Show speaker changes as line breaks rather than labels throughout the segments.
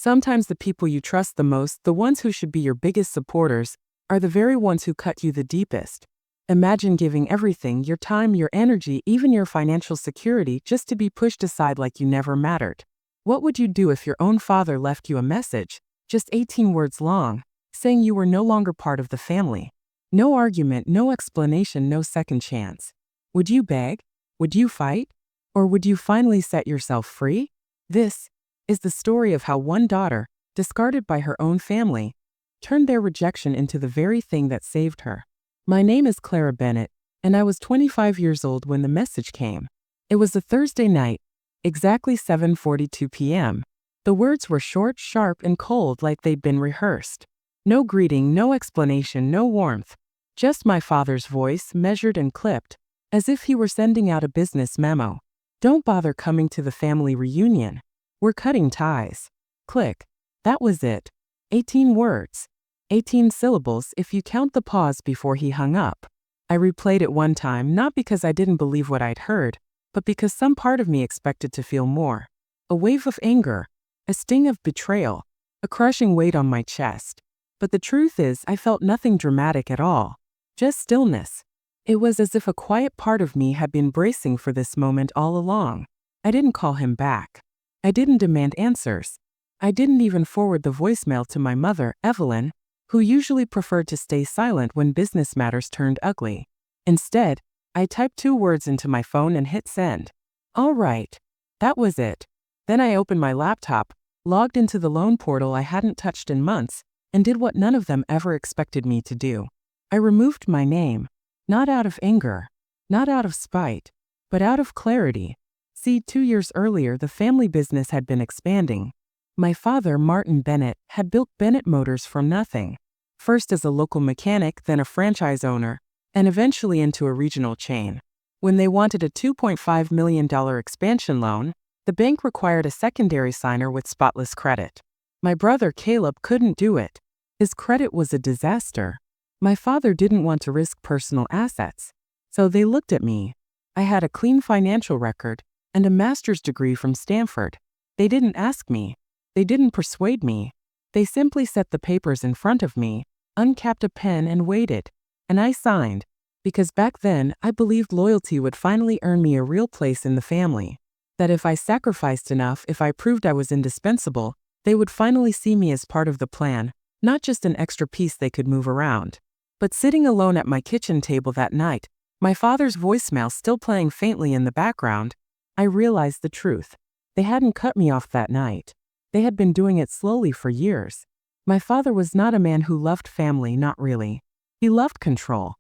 Sometimes the people you trust the most, the ones who should be your biggest supporters, are the very ones who cut you the deepest. Imagine giving everything, your time, your energy, even your financial security, just to be pushed aside like you never mattered. What would you do if your own father left you a message, just 18 words long, saying you were no longer part of the family? No argument, no explanation, no second chance. Would you beg? Would you fight? Or would you finally set yourself free? This is the story of how one daughter, discarded by her own family, turned their rejection into the very thing that saved her. My name is Clara Bennett, and I was 25 years old when the message came. It was a Thursday night, exactly 7:42 p.m. The words were short, sharp, and cold like they'd been rehearsed. No greeting, no explanation, no warmth. Just my father's voice, measured and clipped, as if he were sending out a business memo. Don't bother coming to the family reunion. We're cutting ties. Click. That was it. 18 words. 18 syllables if you count the pause before he hung up. I replayed it one time, not because I didn't believe what I'd heard, but because some part of me expected to feel more. A wave of anger, a sting of betrayal, a crushing weight on my chest. But the truth is, I felt nothing dramatic at all. Just stillness. It was as if a quiet part of me had been bracing for this moment all along. I didn't call him back. I didn't demand answers. I didn't even forward the voicemail to my mother, Evelyn, who usually preferred to stay silent when business matters turned ugly. Instead, I typed 2 words into my phone and hit send. All right. That was it. Then I opened my laptop, logged into the loan portal I hadn't touched in months, and did what none of them ever expected me to do. I removed my name. Not out of anger, not out of spite, but out of clarity. See, 2 years earlier, the family business had been expanding. My father, Martin Bennett, had built Bennett Motors from nothing. First as a local mechanic, then a franchise owner, and eventually into a regional chain. When they wanted a $2.5 million expansion loan, the bank required a secondary signer with spotless credit. My brother Caleb couldn't do it. His credit was a disaster. My father didn't want to risk personal assets, so they looked at me. I had a clean financial record and a master's degree from Stanford. They didn't ask me. They didn't persuade me. They simply set the papers in front of me, uncapped a pen and waited. And I signed, because back then I believed loyalty would finally earn me a real place in the family. That if I sacrificed enough, if I proved I was indispensable, they would finally see me as part of the plan, not just an extra piece they could move around. But sitting alone at my kitchen table that night, my father's voicemail still playing faintly in the background, I realized the truth. They hadn't cut me off that night. They had been doing it slowly for years. My father was not a man who loved family, not really. He loved control.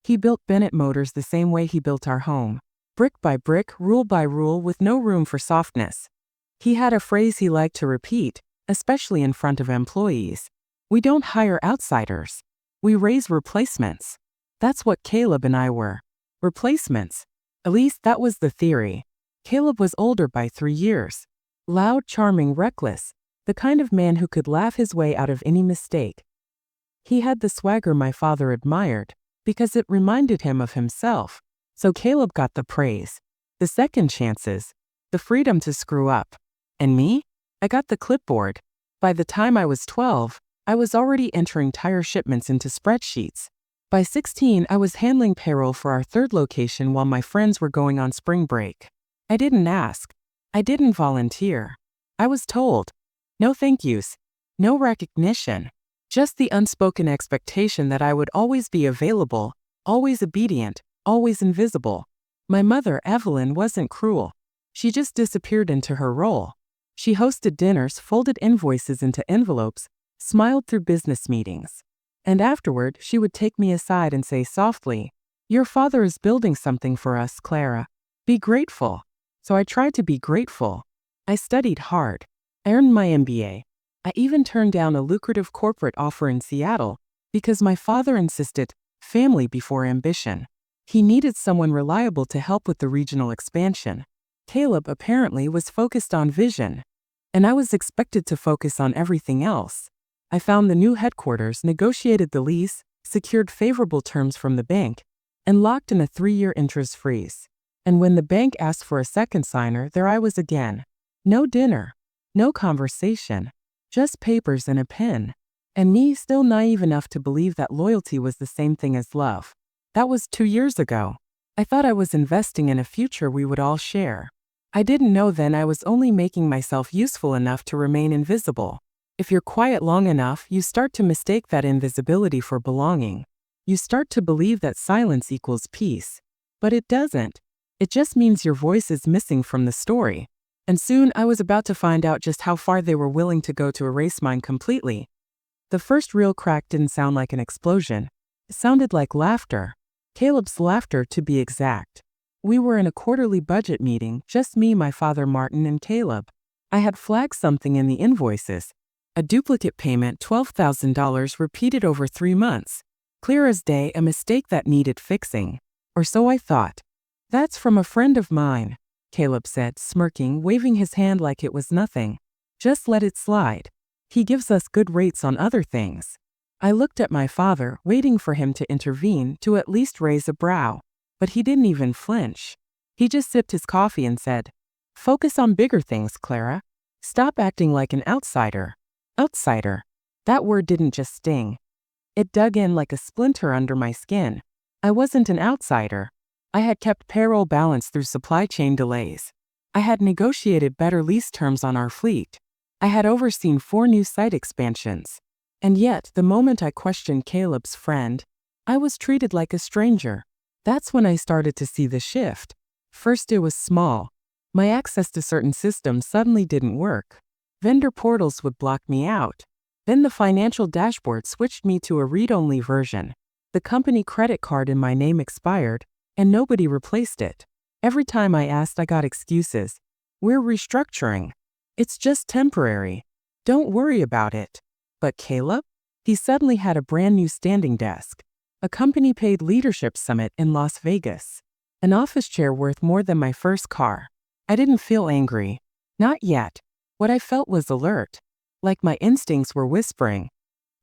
He built Bennett Motors the same way he built our home. Brick by brick, rule by rule, with no room for softness. He had a phrase he liked to repeat, especially in front of employees. We don't hire outsiders. We raise replacements. That's what Caleb and I were. Replacements. At least that was the theory. Caleb was older by 3 years. Loud, charming, reckless. The kind of man who could laugh his way out of any mistake. He had the swagger my father admired, because it reminded him of himself. So Caleb got the praise, the second chances, the freedom to screw up. And me? I got the clipboard. By the time I was 12, I was already entering tire shipments into spreadsheets. By 16, I was handling payroll for our 3rd location while my friends were going on spring break. I didn't ask. I didn't volunteer. I was told. No thank yous. No recognition. Just the unspoken expectation that I would always be available, always obedient, always invisible. My mother, Evelyn, wasn't cruel. She just disappeared into her role. She hosted dinners, folded invoices into envelopes, smiled through business meetings. And afterward, she would take me aside and say softly, "Your father is building something for us, Clara. Be grateful." So I tried to be grateful. I studied hard. I earned my MBA. I even turned down a lucrative corporate offer in Seattle because my father insisted, family before ambition. He needed someone reliable to help with the regional expansion. Caleb apparently was focused on vision, and I was expected to focus on everything else. I found the new headquarters, negotiated the lease, secured favorable terms from the bank, and locked in a 3-year interest freeze. And when the bank asked for a second signer, there I was again. No dinner. No conversation. Just papers and a pen. And me still naive enough to believe that loyalty was the same thing as love. That was 2 years ago. I thought I was investing in a future we would all share. I didn't know then I was only making myself useful enough to remain invisible. If you're quiet long enough, you start to mistake that invisibility for belonging. You start to believe that silence equals peace. But it doesn't. It just means your voice is missing from the story. And soon I was about to find out just how far they were willing to go to erase mine completely. The first real crack didn't sound like an explosion. It sounded like laughter. Caleb's laughter, to be exact. We were in a quarterly budget meeting, just me, my father, Martin, and Caleb. I had flagged something in the invoices. A duplicate payment, $12,000 repeated over 3 months. Clear as day, a mistake that needed fixing. Or so I thought. That's from a friend of mine, Caleb said, smirking, waving his hand like it was nothing. Just let it slide. He gives us good rates on other things. I looked at my father, waiting for him to intervene, to at least raise a brow. But he didn't even flinch. He just sipped his coffee and said, "Focus on bigger things, Clara. Stop acting like an outsider." Outsider. That word didn't just sting. It dug in like a splinter under my skin. I wasn't an outsider. I had kept payroll balance through supply chain delays. I had negotiated better lease terms on our fleet. I had overseen 4 new site expansions. And yet, the moment I questioned Caleb's friend, I was treated like a stranger. That's when I started to see the shift. First, it was small. My access to certain systems suddenly didn't work. Vendor portals would block me out. Then the financial dashboard switched me to a read-only version. The company credit card in my name expired, and nobody replaced it. Every time I asked, I got excuses. "We're restructuring. It's just temporary. Don't worry about it." But Caleb? He suddenly had a brand new standing desk. A company-paid leadership summit in Las Vegas. An office chair worth more than my first car. I didn't feel angry. Not yet. What I felt was alert. Like my instincts were whispering,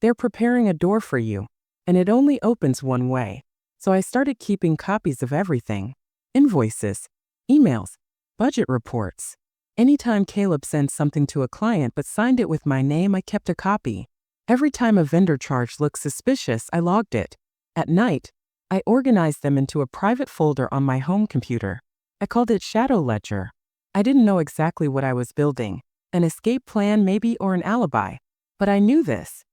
"They're preparing a door for you, and it only opens one way." So I started keeping copies of everything. Invoices, emails, budget reports. Anytime Caleb sent something to a client but signed it with my name, I kept a copy. Every time a vendor charge looked suspicious, I logged it. At night, I organized them into a private folder on my home computer. I called it Shadow Ledger. I didn't know exactly what I was building. An escape plan maybe, or an alibi. But I knew this.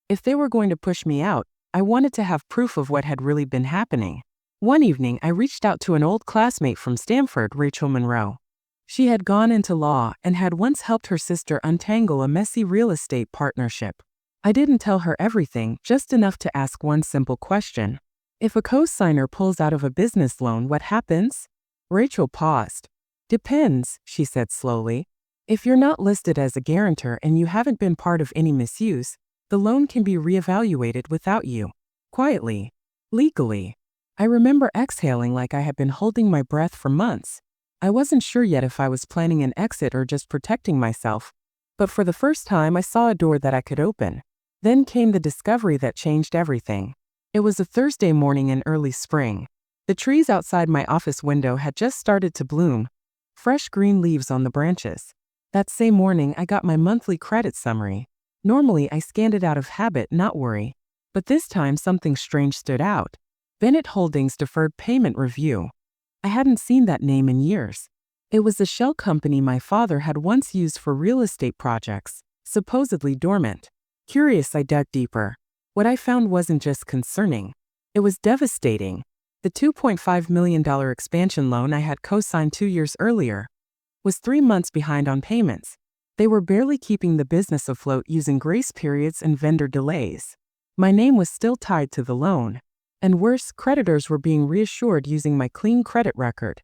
If they were going to push me out, I wanted to have proof of what had really been happening. One evening, I reached out to an old classmate from Stanford, Rachel Monroe. She had gone into law and had once helped her sister untangle a messy real estate partnership. I didn't tell her everything, just enough to ask one simple question. If a co-signer pulls out of a business loan, what happens? Rachel paused. "Depends," she said slowly. "If you're not listed as a guarantor and you haven't been part of any misuse, the loan can be reevaluated without you. Quietly. Legally." I remember exhaling like I had been holding my breath for months. I wasn't sure yet if I was planning an exit or just protecting myself. But for the first time, I saw a door that I could open. Then came the discovery that changed everything. It was a Thursday morning in early spring. The trees outside my office window had just started to bloom, fresh green leaves on the branches. That same morning, I got my monthly credit summary. Normally, I scanned it out of habit, not worry. But this time, something strange stood out. Bennett Holdings Deferred Payment Review. I hadn't seen that name in years. It was a shell company my father had once used for real estate projects, supposedly dormant. Curious, I dug deeper. What I found wasn't just concerning. It was devastating. The $2.5 million expansion loan I had co-signed 2 years earlier was 3 months behind on payments. They were barely keeping the business afloat using grace periods and vendor delays. My name was still tied to the loan. And worse, creditors were being reassured using my clean credit record,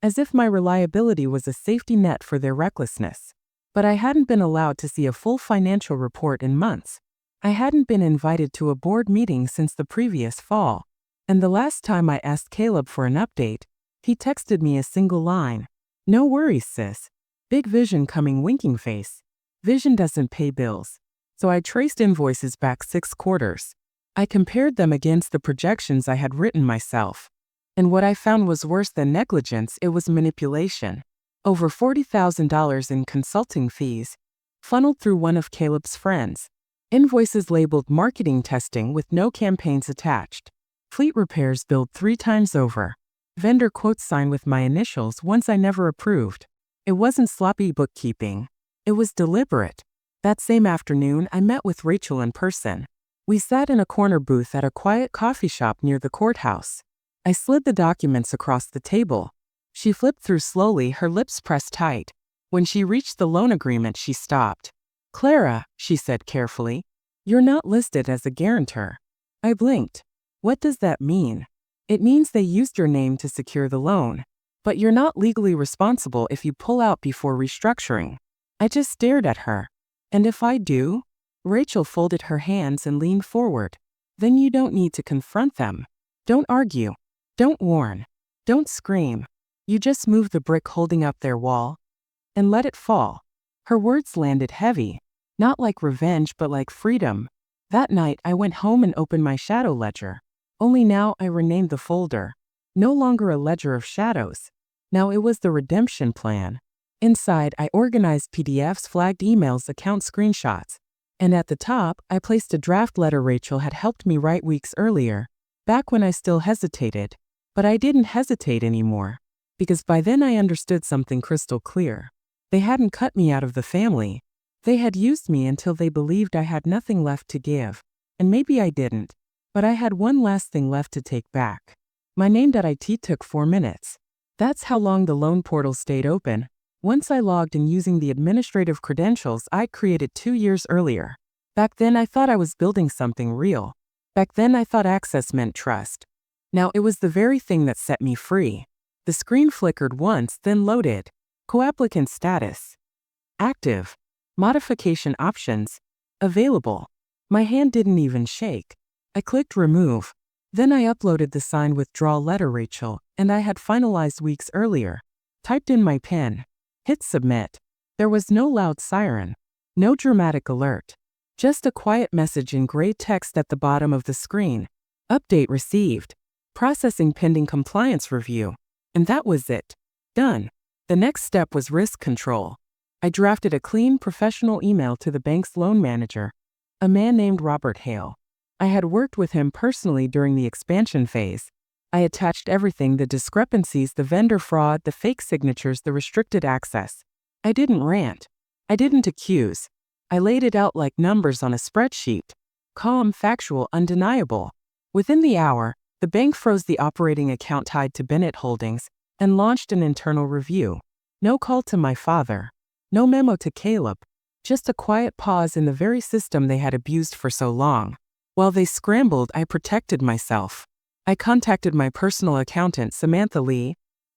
as if my reliability was a safety net for their recklessness. But I hadn't been allowed to see a full financial report in months. I hadn't been invited to a board meeting since the previous fall. And the last time I asked Caleb for an update, he texted me a single line. "No worries, sis. Big vision coming, winking face. Vision doesn't pay bills." So I traced invoices back 6 quarters. I compared them against the projections I had written myself. And what I found was worse than negligence, it was manipulation. Over $40,000 in consulting fees, funneled through one of Caleb's friends. Invoices labeled marketing testing with no campaigns attached. Fleet repairs billed 3 times over. Vendor quotes signed with my initials ones I never approved. It wasn't sloppy bookkeeping. It was deliberate. That same afternoon, I met with Rachel in person. We sat in a corner booth at a quiet coffee shop near the courthouse. I slid the documents across the table. She flipped through slowly, her lips pressed tight. When she reached the loan agreement, she stopped. "Clara," she said carefully, "you're not listed as a guarantor." I blinked. "What does that mean?" "It means they used your name to secure the loan. But you're not legally responsible if you pull out before restructuring." I just stared at her. "And if I do?" Rachel folded her hands and leaned forward. "Then you don't need to confront them. Don't argue. Don't warn. Don't scream. You just move the brick holding up their wall and let it fall." Her words landed heavy, not like revenge but like freedom. That night I went home and opened my shadow ledger. Only now I renamed the folder. No longer a ledger of shadows. Now it was the redemption plan. Inside, I organized PDFs, flagged emails, account screenshots. And at the top, I placed a draft letter Rachel had helped me write weeks earlier, back when I still hesitated. But I didn't hesitate anymore, because by then I understood something crystal clear. They hadn't cut me out of the family. They had used me until they believed I had nothing left to give. And maybe I didn't. But I had one last thing left to take back. My name.it took 4 minutes. That's how long the loan portal stayed open. Once I logged in using the administrative credentials I'd created 2 years earlier. Back then I thought I was building something real. Back then I thought access meant trust. Now it was the very thing that set me free. The screen flickered once, then loaded. Co-applicant status. Active. Modification options. Available. My hand didn't even shake. I clicked remove. Then I uploaded the signed withdrawal letter Rachel, and I had finalized weeks earlier. Typed in my PIN. Hit submit. There was no loud siren. No dramatic alert. Just a quiet message in gray text at the bottom of the screen. Update received. Processing pending compliance review. And that was it. Done. The next step was risk control. I drafted a clean, professional email to the bank's loan manager, a man named Robert Hale. I had worked with him personally during the expansion phase. I attached everything: the discrepancies, the vendor fraud, the fake signatures, the restricted access. I didn't rant. I didn't accuse. I laid it out like numbers on a spreadsheet. Calm, factual, undeniable. Within the hour, the bank froze the operating account tied to Bennett Holdings and launched an internal review. No call to my father. No memo to Caleb. Just a quiet pause in the very system they had abused for so long. While they scrambled, I protected myself. I contacted my personal accountant, Samantha Lee,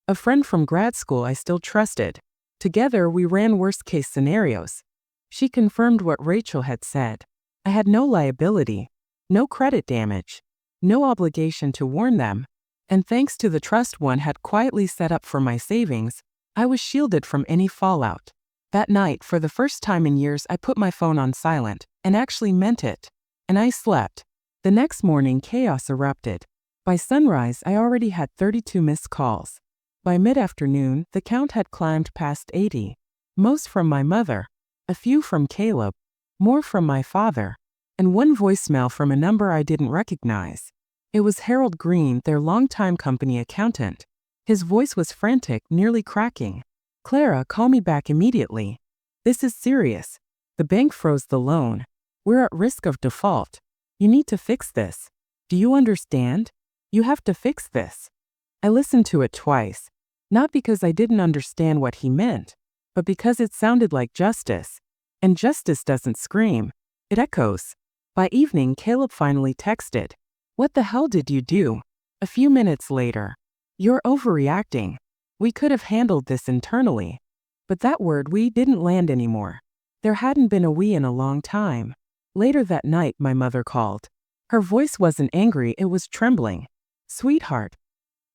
a friend from grad school I still trusted. Together, we ran worst-case scenarios. She confirmed what Rachel had said. I had no liability, no credit damage, no obligation to warn them. And thanks to the trust one had quietly set up for my savings, I was shielded from any fallout. That night, for the first time in years, I put my phone on silent, and actually meant it. And I slept. The next morning, chaos erupted. By sunrise, I already had 32 missed calls. By mid-afternoon, the count had climbed past 80. Most from my mother, a few from Caleb, more from my father, and one voicemail from a number I didn't recognize. It was Harold Green, their longtime company accountant. His voice was frantic, nearly cracking. "Clara, call me back immediately. This is serious. The bank froze the loan. We're at risk of default. You need to fix this. Do you understand? You have to fix this." I listened to it twice, not because I didn't understand what he meant, but because it sounded like justice. And justice doesn't scream. It echoes. By evening, Caleb finally texted. "What the hell did you do?" A few minutes later. "You're overreacting. We could have handled this internally." But that word "we" didn't land anymore. There hadn't been a "we" in a long time. Later that night, my mother called. Her voice wasn't angry, it was trembling. "Sweetheart,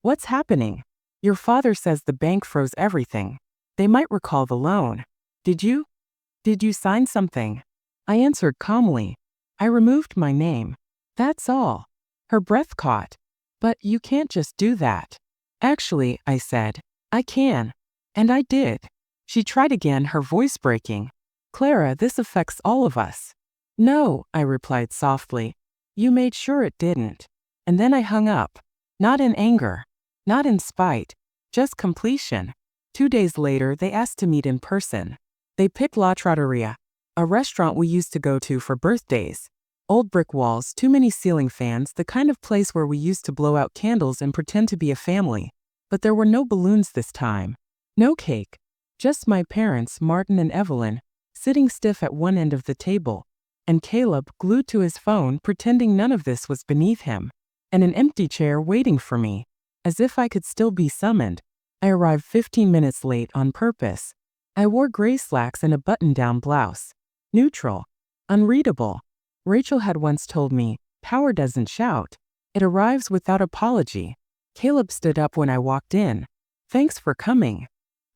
what's happening? Your father says the bank froze everything. They might recall the loan. Did you sign something?" I answered calmly. "I removed my name. That's all." Her breath caught. "But you can't just do that." "Actually," I said, "I can." And I did. She tried again, her voice breaking. Clara, this affects all of us. No, I replied softly. You made sure it didn't. And then I hung up. Not in anger. Not in spite. Just completion. 2 days later, they asked to meet in person. They picked La Trattoria, a restaurant we used to go to for birthdays. Old brick walls, too many ceiling fans, the kind of place where we used to blow out candles and pretend to be a family. But there were no balloons this time. No cake. Just my parents, Martin and Evelyn, sitting stiff at one end of the table, and Caleb, glued to his phone, pretending none of this was beneath him, and an empty chair waiting for me, as if I could still be summoned. I arrived 15 minutes late on purpose. I wore gray slacks and a button-down blouse. Neutral. Unreadable. Rachel had once told me, power doesn't shout. It arrives without apology. Caleb stood up when I walked in. Thanks for coming.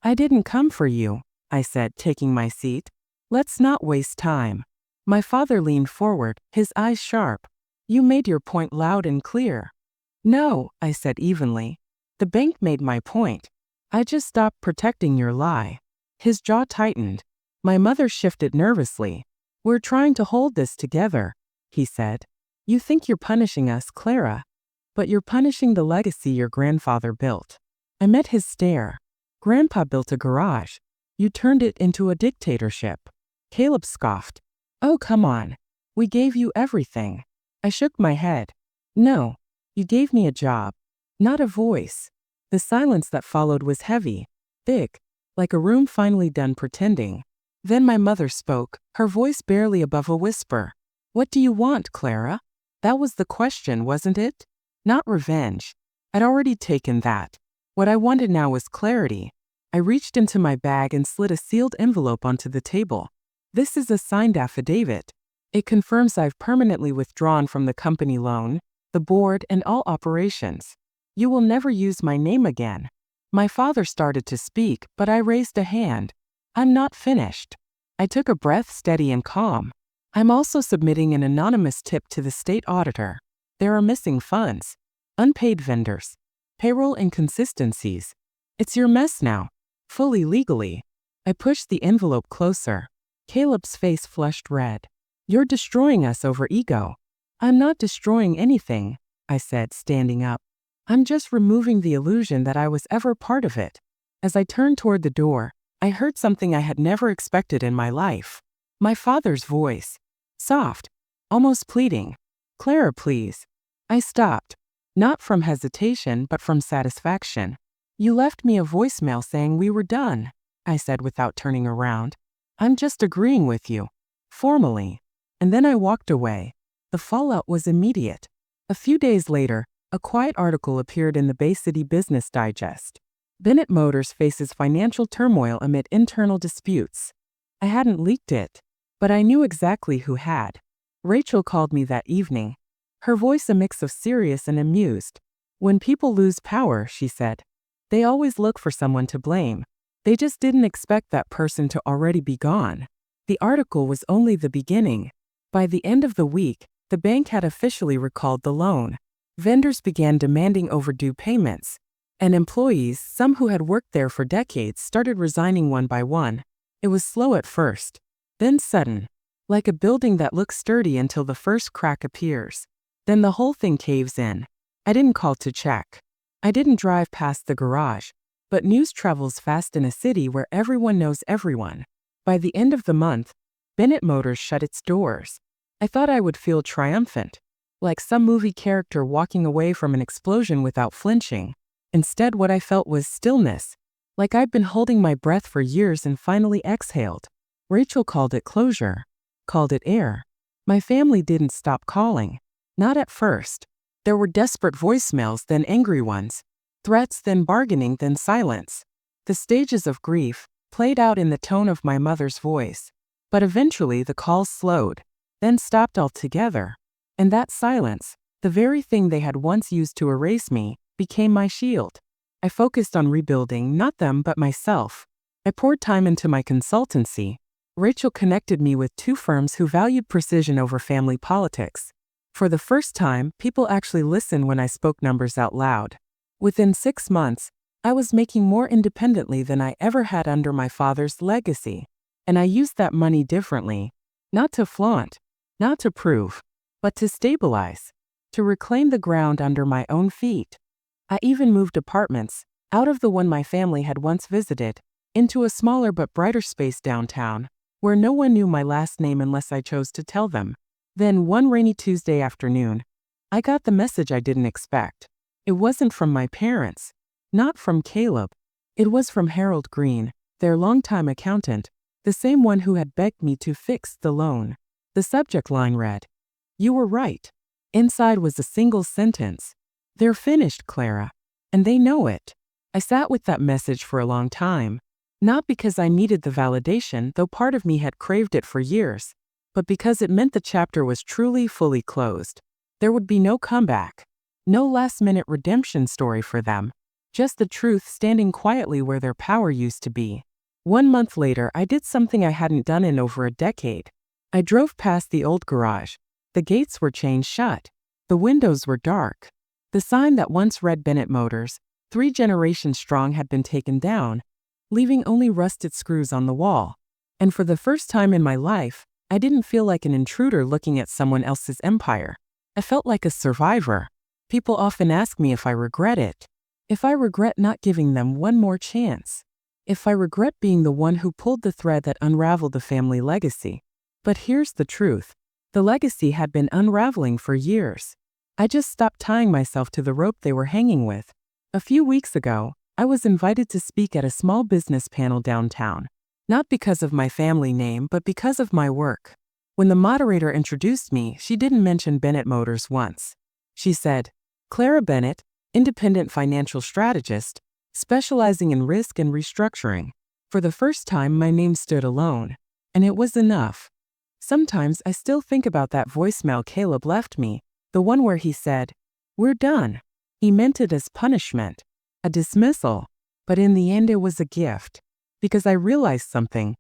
I didn't come for you, I said, taking my seat. Let's not waste time. My father leaned forward, his eyes sharp. You made your point loud and clear. No, I said evenly. The bank made my point. I just stopped protecting your lie. His jaw tightened. My mother shifted nervously. We're trying to hold this together, he said. You think you're punishing us, Clara. But you're punishing the legacy your grandfather built. I met his stare. Grandpa built a garage. You turned it into a dictatorship. Caleb scoffed. Oh, come on. We gave you everything. I shook my head. No, you gave me a job, not a voice. The silence that followed was heavy, thick, like a room finally done pretending. Then my mother spoke, her voice barely above a whisper. What do you want, Clara? That was the question, wasn't it? Not revenge. I'd already taken that. What I wanted now was clarity. I reached into my bag and slid a sealed envelope onto the table. This is a signed affidavit. It confirms I've permanently withdrawn from the company loan, the board, and all operations. You will never use my name again. My father started to speak, but I raised a hand. I'm not finished. I took a breath, steady and calm. I'm also submitting an anonymous tip to the state auditor. There are missing funds, unpaid vendors, payroll inconsistencies. It's your mess now, fully legally. I pushed the envelope closer. Caleb's face flushed red. You're destroying us over ego. I'm not destroying anything, I said, standing up. I'm just removing the illusion that I was ever part of it. As I turned toward the door, I heard something I had never expected in my life. My father's voice. Soft, almost pleading. Clara, please. I stopped. Not from hesitation, but from satisfaction. You left me a voicemail saying we were done, I said without turning around. I'm just agreeing with you. Formally. And then I walked away. The fallout was immediate. A few days later, a quiet article appeared in the Bay City Business Digest. Bennett Motors faces financial turmoil amid internal disputes. I hadn't leaked it, but I knew exactly who had. Rachel called me that evening. Her voice a mix of serious and amused. When people lose power, she said, they always look for someone to blame. They just didn't expect that person to already be gone. The article was only the beginning. By the end of the week, the bank had officially recalled the loan. Vendors began demanding overdue payments. And employees, some who had worked there for decades, started resigning one by one. It was slow at first, then sudden, like a building that looks sturdy until the first crack appears. Then the whole thing caves in. I didn't call to check. I didn't drive past the garage. But news travels fast in a city where everyone knows everyone. By the end of the month, Bennett Motors shut its doors. I thought I would feel triumphant, like some movie character walking away from an explosion without flinching. Instead, what I felt was stillness, like I'd been holding my breath for years and finally exhaled. Rachel called it closure, called it air. My family didn't stop calling. Not at first. There were desperate voicemails, then angry ones. Threats, then bargaining, then silence. The stages of grief played out in the tone of my mother's voice. But eventually the calls slowed, then stopped altogether. And that silence, the very thing they had once used to erase me, became my shield. I focused on rebuilding not them but myself. I poured time into my consultancy. Rachel connected me with 2 firms who valued precision over family politics. For the first time, people actually listened when I spoke numbers out loud. Within 6 months, I was making more independently than I ever had under my father's legacy. And I used that money differently. Not to flaunt, not to prove, but to stabilize, to reclaim the ground under my own feet. I even moved apartments, out of the one my family had once visited, into a smaller but brighter space downtown, where no one knew my last name unless I chose to tell them. Then, one rainy Tuesday afternoon, I got the message I didn't expect. It wasn't from my parents, not from Caleb. It was from Harold Green, their longtime accountant, the same one who had begged me to fix the loan. The subject line read, "You were right." Inside was a single sentence. "They're finished, Clara. And they know it." I sat with that message for a long time. Not because I needed the validation, though part of me had craved it for years, but because it meant the chapter was truly fully closed. There would be no comeback. No last-minute redemption story for them. Just the truth standing quietly where their power used to be. 1 month later, I did something I hadn't done in over a decade. I drove past the old garage. The gates were chained shut. The windows were dark. The sign that once read Bennett Motors, 3 generations strong, had been taken down, leaving only rusted screws on the wall. And for the first time in my life, I didn't feel like an intruder looking at someone else's empire. I felt like a survivor. People often ask me if I regret it. If I regret not giving them one more chance. If I regret being the one who pulled the thread that unraveled the family legacy. But here's the truth. The legacy had been unraveling for years. I just stopped tying myself to the rope they were hanging with. A few weeks ago, I was invited to speak at a small business panel downtown. Not because of my family name, but because of my work. When the moderator introduced me, she didn't mention Bennett Motors once. She said, "Clara Bennett, independent financial strategist, specializing in risk and restructuring." For the first time, my name stood alone. And it was enough. Sometimes I still think about that voicemail Caleb left me, the one where he said, "We're done." He meant it as punishment, a dismissal, but in the end it was a gift. Because I realized something.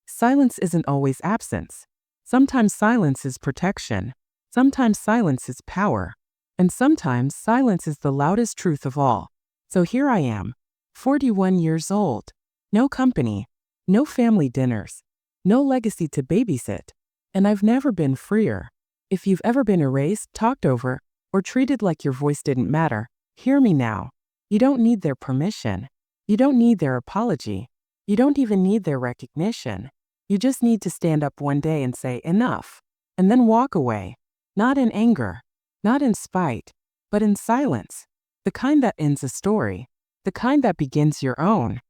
Silence isn't always absence. Sometimes silence is protection. Sometimes silence is power. And sometimes silence is the loudest truth of all. So here I am, 41 years old. No company, no family dinners, no legacy to babysit. And I've never been freer. If you've ever been erased, talked over, or treated like your voice didn't matter, hear me now. You don't need their permission. You don't need their apology. You don't even need their recognition. You just need to stand up one day and say, "Enough," and then walk away. Not in anger, not in spite, but in silence. The kind that ends a story. The kind that begins your own.